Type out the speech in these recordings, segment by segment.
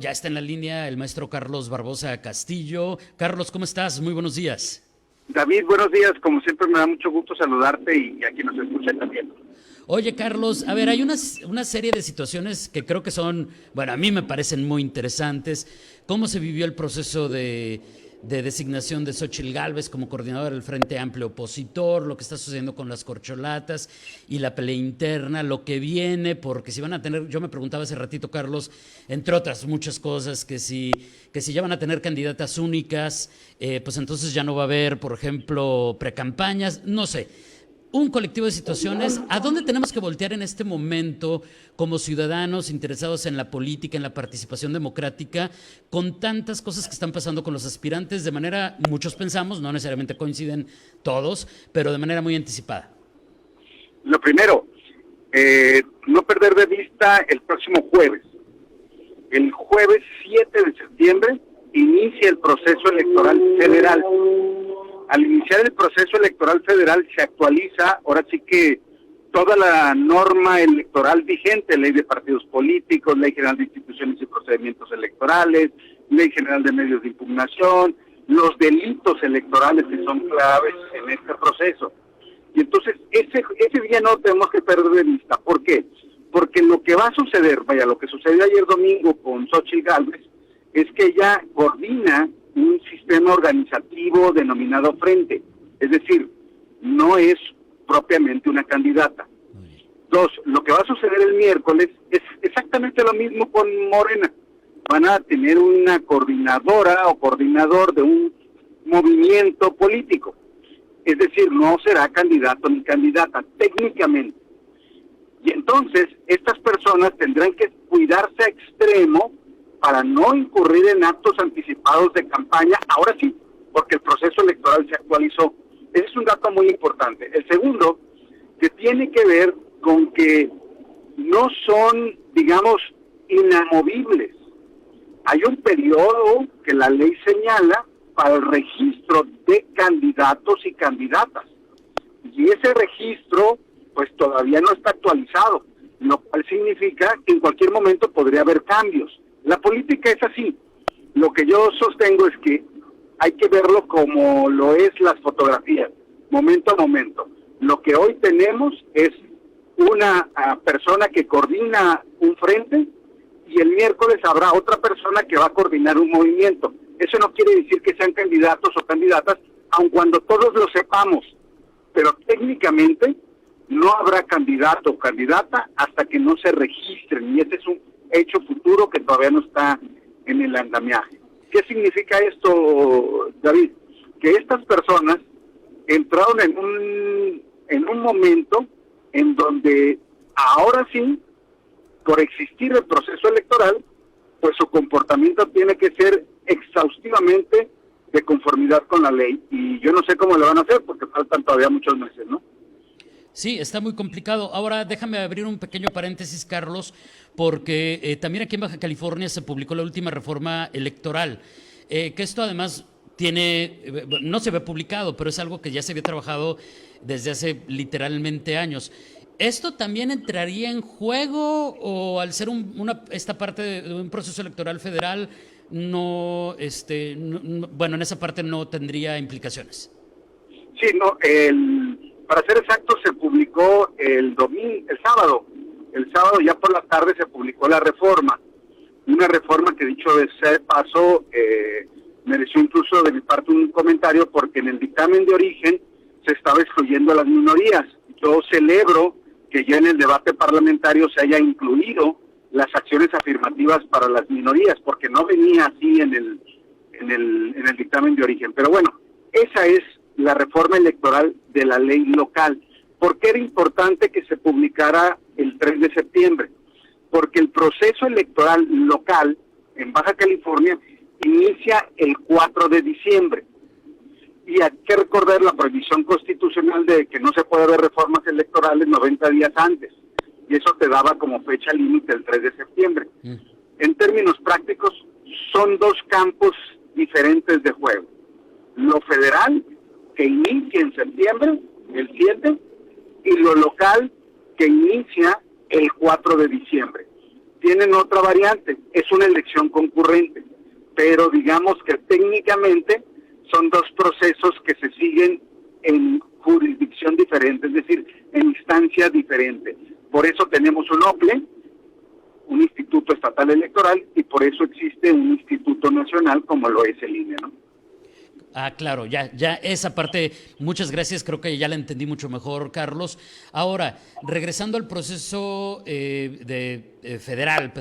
Ya está en la línea el maestro Carlos Barbosa Castillo. Carlos, ¿cómo estás? Muy buenos días. David, buenos días. Como siempre me da mucho gusto saludarte y a quien nos escucha también. Oye, Carlos, a ver, hay una serie de situaciones que creo que son, bueno, a mí me parecen muy interesantes. ¿Cómo se vivió el proceso de designación de Xóchitl Gálvez como coordinadora del Frente Amplio Opositor, lo que está sucediendo con las corcholatas y la pelea interna, lo que viene, porque si van a tener, yo me preguntaba hace ratito, Carlos, entre otras muchas cosas, que si ya van a tener candidatas únicas, pues entonces ya no va a haber, por ejemplo, precampañas, no sé. Un colectivo de situaciones. ¿A dónde tenemos que voltear en este momento como ciudadanos interesados en la política, en la participación democrática, con tantas cosas que están pasando con los aspirantes de manera, muchos pensamos, no necesariamente coinciden todos, pero de manera muy anticipada? Lo primero, no perder de vista el próximo jueves. El jueves 7 de septiembre inicia el proceso electoral federal. Al iniciar el proceso electoral federal se actualiza, ahora sí que toda la norma electoral vigente, ley de partidos políticos, ley general de instituciones y procedimientos electorales, ley general de medios de impugnación, los delitos electorales que son claves en este proceso. Y entonces ese día no tenemos que perder de vista. ¿Por qué? Porque lo que va a suceder, lo que sucedió ayer domingo con Xóchitl Gálvez, es que ella coordina un sistema organizativo denominado Frente, es decir, no es propiamente una candidata. Dos, lo que va a suceder el miércoles es exactamente lo mismo con Morena. Van a tener una coordinadora o coordinador de un movimiento político, es decir, no será candidato ni candidata técnicamente. Y entonces estas personas tendrán que cuidarse a extremo para no incurrir en actos anticipados de campaña, ahora sí, porque el proceso electoral se actualizó. Ese es un dato muy importante. El segundo, que tiene que ver con que no son, digamos, inamovibles. Hay un periodo que la ley señala para el registro de candidatos y candidatas. Y ese registro, pues todavía no está actualizado, lo cual significa que en cualquier momento podría haber cambios. La política es así. Lo que yo sostengo es que hay que verlo como lo es las fotografías, momento a momento. Lo que hoy tenemos es una persona que coordina un frente y el miércoles habrá otra persona que va a coordinar un movimiento. Eso no quiere decir que sean candidatos o candidatas, aun cuando todos lo sepamos, pero técnicamente no habrá candidato o candidata hasta que no se registren, y ese es un hecho futuro que todavía no está en el andamiaje. ¿Qué significa esto, David? Que estas personas entraron en un momento en donde ahora sí, por existir el proceso electoral, pues su comportamiento tiene que ser exhaustivamente de conformidad con la ley, y yo no sé cómo lo van a hacer porque faltan todavía muchos meses, ¿no? Sí, está muy complicado. Ahora déjame abrir un pequeño paréntesis, Carlos, porque también aquí en Baja California se publicó la última reforma electoral, que esto además no se ve publicado, pero es algo que ya se había trabajado desde hace literalmente años. ¿Esto también entraría en juego o al ser esta parte de un proceso electoral federal, bueno, en esa parte no tendría implicaciones? Sí, no, para ser exacto, se publicó el sábado. El sábado ya por la tarde se publicó la reforma. Una reforma que, dicho de ser paso, mereció incluso de mi parte un comentario, porque en el dictamen de origen se estaba excluyendo a las minorías. Yo celebro que ya en el debate parlamentario se haya incluido las acciones afirmativas para las minorías, porque no venía así en el dictamen de origen. Pero bueno, esa es la reforma electoral de la ley local. ¿Por qué era importante que se publicara el 3 de septiembre? Porque el proceso electoral local en Baja California inicia el 4 de diciembre. Y hay que recordar la prohibición constitucional de que no se puede haber reformas electorales 90 días antes. Y eso te daba como fecha límite el 3 de septiembre. En términos prácticos, son dos campos diferentes de juego. Lo federal, que inicia en septiembre, el 7, y lo local, que inicia el 4 de diciembre. tienen otra variante, es una elección concurrente, pero digamos que técnicamente son dos procesos que se siguen en jurisdicción diferente, es decir, en instancia diferente. Por eso tenemos un OPLE, un Instituto Estatal Electoral, y por eso existe un Instituto Nacional como lo es el INE, ¿no? Ah, claro, ya esa parte, muchas gracias, creo que ya la entendí mucho mejor, Carlos. Ahora, regresando al proceso federal,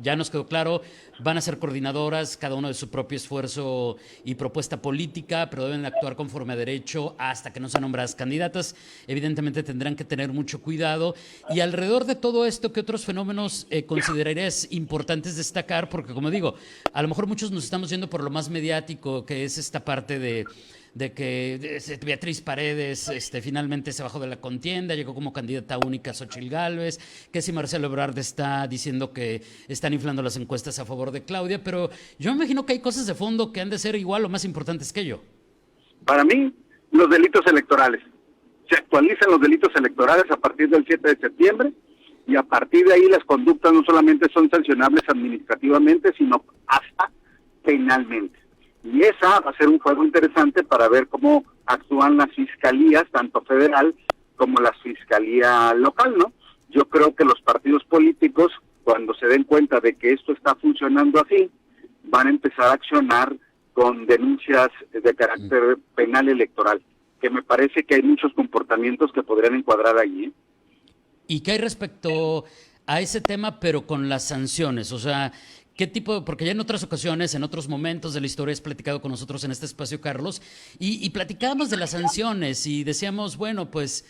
ya nos quedó claro, van a ser coordinadoras, cada uno de su propio esfuerzo y propuesta política, pero deben actuar conforme a derecho hasta que no sean nombradas candidatas. Evidentemente tendrán que tener mucho cuidado. Y alrededor de todo esto, ¿qué otros fenómenos considerarías importantes destacar? Porque, como digo, a lo mejor muchos nos estamos yendo por lo más mediático, que es esta parte de que Beatriz Paredes finalmente se bajó de la contienda, llegó como candidata única a Xóchitl Gálvez, que si Marcelo Ebrard está diciendo que están inflando las encuestas a favor de Claudia, pero yo me imagino que hay cosas de fondo que han de ser igual o más importantes que ello. Para mí, los delitos electorales. Se actualizan los delitos electorales a partir del 7 de septiembre y a partir de ahí las conductas no solamente son sancionables administrativamente, sino hasta penalmente. Y esa va a ser un juego interesante para ver cómo actúan las fiscalías, tanto federal como la fiscalía local, ¿no? Yo creo que los partidos políticos, cuando se den cuenta de que esto está funcionando así, van a empezar a accionar con denuncias de carácter penal electoral, que me parece que hay muchos comportamientos que podrían encuadrar allí, ¿eh? ¿Y qué hay respecto a ese tema, pero con las sanciones? O sea, ¿qué tipo? Porque ya en otras ocasiones, en otros momentos de la historia has platicado con nosotros en este espacio, Carlos, y platicábamos de las sanciones y decíamos, bueno, pues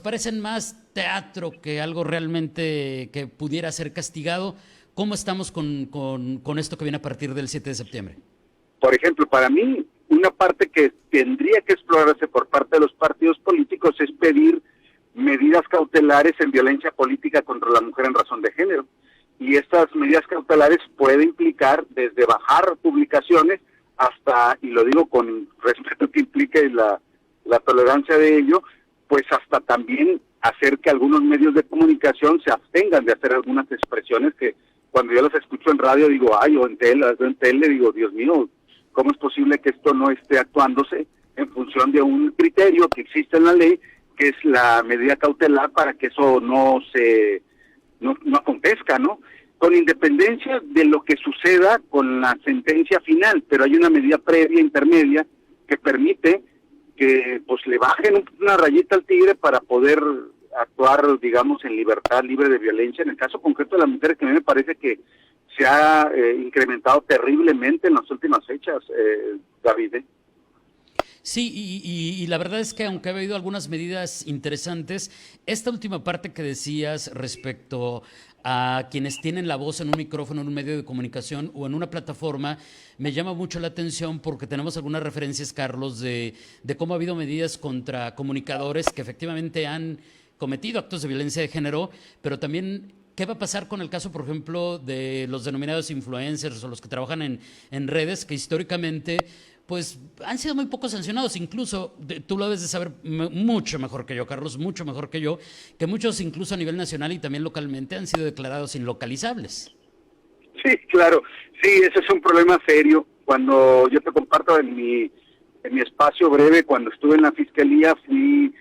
parecen más teatro que algo realmente que pudiera ser castigado. ¿Cómo estamos con esto que viene a partir del 7 de septiembre? Por ejemplo, para mí, una parte que tendría que explorarse por parte de los partidos políticos es pedir medidas cautelares en violencia política contra la mujer en razón de género. Y estas medidas cautelares pueden implicar desde bajar publicaciones hasta, y lo digo con respeto que implique la tolerancia de ello, pues hasta también hacer que algunos medios de comunicación se abstengan de hacer algunas expresiones que cuando yo las escucho en radio digo, ay, o en tele digo, Dios mío, ¿cómo es posible que esto no esté actuándose en función de un criterio que existe en la ley, que es la medida cautelar para que eso no acontezca, ¿no? Con independencia de lo que suceda con la sentencia final, pero hay una medida previa, intermedia, que permite que pues le bajen una rayita al tigre para poder actuar, digamos, en libertad, libre de violencia. En el caso concreto de las mujeres, que a mí me parece que se ha incrementado terriblemente en las últimas fechas, David. Sí, y la verdad es que aunque ha habido algunas medidas interesantes, esta última parte que decías respecto a quienes tienen la voz en un micrófono, en un medio de comunicación o en una plataforma, me llama mucho la atención porque tenemos algunas referencias, Carlos, de cómo ha habido medidas contra comunicadores que efectivamente han cometido actos de violencia de género, pero también ¿qué va a pasar con el caso, por ejemplo, de los denominados influencers o los que trabajan en redes que históricamente pues han sido muy poco sancionados? Incluso, tú lo debes de saber mucho mejor que yo, Carlos, mucho mejor que yo, que muchos incluso a nivel nacional y también localmente han sido declarados inlocalizables. Sí, claro, sí, ese es un problema serio. Cuando yo te comparto en mi espacio breve, cuando estuve en la fiscalía, fui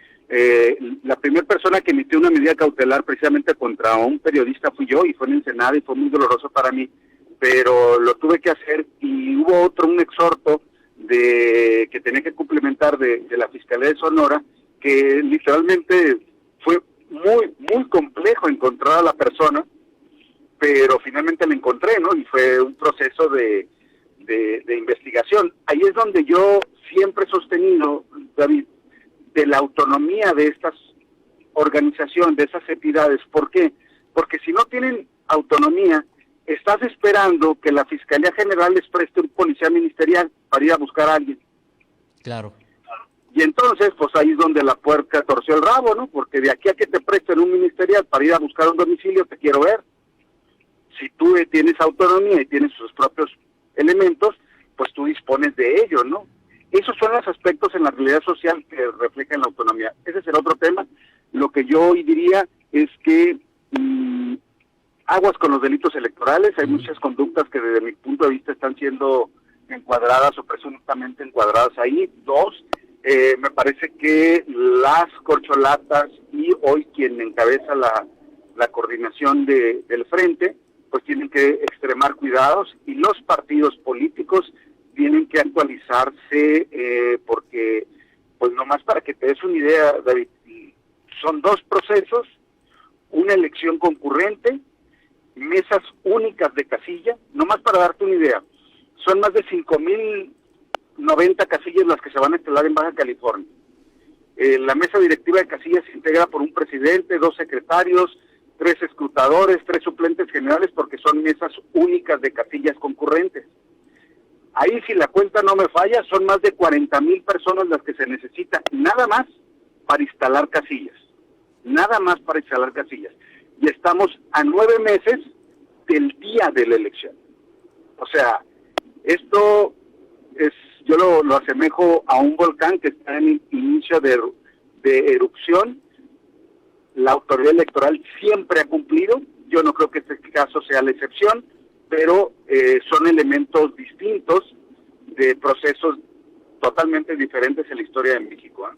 la primera persona que emitió una medida cautelar precisamente contra un periodista fui yo, y fue en Ensenada y fue muy doloroso para mí, pero lo tuve que hacer. Y hubo un exhorto que tenía que complementar de la Fiscalía de Sonora, que literalmente fue muy, muy complejo encontrar a la persona, pero finalmente la encontré, ¿no? Y fue un proceso de investigación. Ahí es donde yo siempre he sostenido, David, de la autonomía de estas organizaciones, de esas entidades. ¿Por qué? Porque si no tienen autonomía, estás esperando que la Fiscalía General les preste un policía ministerial para ir a buscar a alguien. Claro. Y entonces, pues ahí es donde la puerca torció el rabo, ¿no? Porque de aquí a que te presten un ministerial para ir a buscar un domicilio, te quiero ver. Si tú tienes autonomía y tienes sus propios elementos, pues tú dispones de ello, ¿no? Esos son los aspectos en la realidad social que reflejan la autonomía. Ese será otro tema. Lo que yo hoy diría es que aguas con los delitos electorales. Hay muchas conductas que desde mi punto de vista están siendo encuadradas o presuntamente encuadradas ahí. Dos, me parece que las corcholatas y hoy quien encabeza la coordinación del frente, pues tienen que extremar cuidados, y los partidos políticos tienen que actualizarse, porque, pues nomás para que te des una idea, David, son dos procesos, una elección concurrente, mesas únicas de casilla, nomás para darte una idea, son más de 5,090 casillas las que se van a instalar en Baja California. La mesa directiva de casillas se integra por un presidente, 2 secretarios, 3 escrutadores, 3 suplentes generales, porque son mesas únicas de casillas concurrentes. Ahí, si la cuenta no me falla, son más de 40,000 personas las que se necesitan, nada más para instalar casillas. Nada más para instalar casillas. Y estamos a 9 meses del día de la elección. O sea, esto es, yo lo asemejo a un volcán que está en inicio de erupción. La autoridad electoral siempre ha cumplido. Yo no creo que este caso sea la excepción, pero son elementos distintos de procesos totalmente diferentes en la historia de México, ¿eh?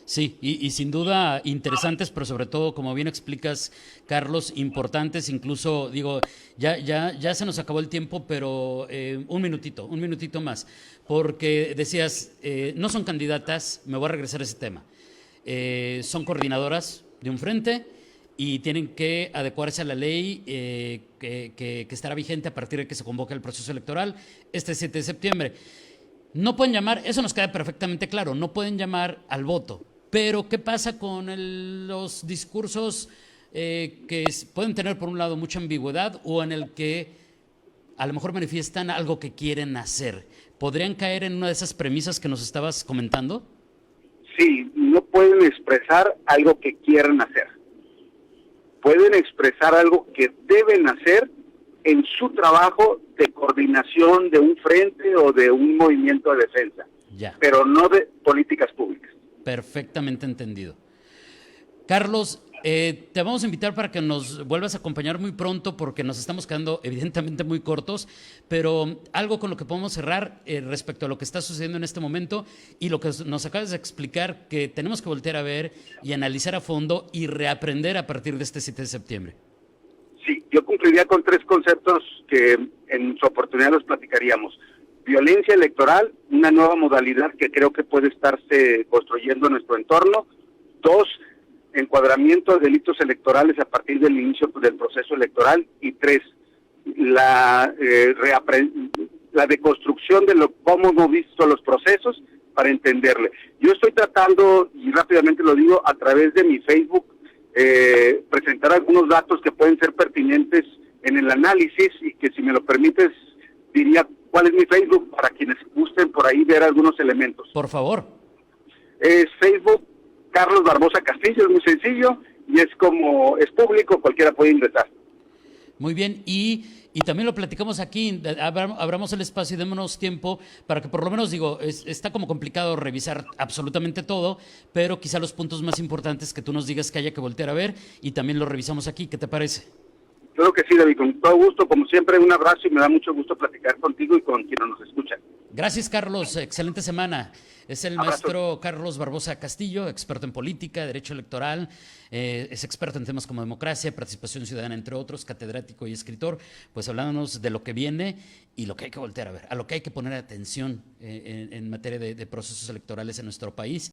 Sí, y sin duda interesantes, pero sobre todo, como bien explicas, Carlos, importantes. Incluso, digo, ya se nos acabó el tiempo, pero un minutito más, porque decías, no son candidatas, me voy a regresar a ese tema, son coordinadoras de un frente y tienen que adecuarse a la ley que estará vigente a partir de que se convoque el proceso electoral este 7 de septiembre. No pueden llamar, eso nos queda perfectamente claro, no pueden llamar al voto. Pero, ¿qué pasa con los discursos que pueden tener, por un lado, mucha ambigüedad o en el que a lo mejor manifiestan algo que quieren hacer? ¿Podrían caer en una de esas premisas que nos estabas comentando? Sí, no pueden expresar algo que quieran hacer. Pueden expresar algo que deben hacer en su trabajo de coordinación de un frente o de un movimiento de defensa, pero no de políticas públicas. Perfectamente entendido. Carlos, te vamos a invitar para que nos vuelvas a acompañar muy pronto, porque nos estamos quedando evidentemente muy cortos, pero algo con lo que podemos cerrar respecto a lo que está sucediendo en este momento y lo que nos acabas de explicar, que tenemos que voltear a ver y analizar a fondo y reaprender a partir de este 7 de septiembre. Sí, yo cumpliría con 3 conceptos que en su oportunidad los platicaríamos. Violencia electoral, una nueva modalidad que creo que puede estarse construyendo en nuestro entorno. 2, encuadramiento de delitos electorales a partir del inicio del proceso electoral. Y 3, la deconstrucción de cómo hemos visto los procesos para entenderle. Yo estoy tratando, y rápidamente lo digo, a través de mi Facebook, presentar algunos datos que pueden ser pertinentes en el análisis, y que, si me lo permites, diría cuál es mi Facebook para quienes gusten por ahí ver algunos elementos. Por favor. Es Facebook Carlos Barbosa Castillo, es muy sencillo y es público, cualquiera puede ingresar. Muy bien, y también lo platicamos aquí, abramos el espacio y démonos tiempo para que, por lo menos, digo, está como complicado revisar absolutamente todo, pero quizá los puntos más importantes que tú nos digas que haya que voltear a ver, y también lo revisamos aquí. ¿Qué te parece? Claro que sí, David, con todo gusto, como siempre, un abrazo, y me da mucho gusto platicar contigo y con quienes nos escuchan. Gracias, Carlos, excelente semana. Es el maestro Carlos Barbosa Castillo, experto en política, derecho electoral, es experto en temas como democracia, participación ciudadana, entre otros, catedrático y escritor, pues hablándonos de lo que viene y lo que hay que voltear a ver, a lo que hay que poner atención en materia de procesos electorales en nuestro país.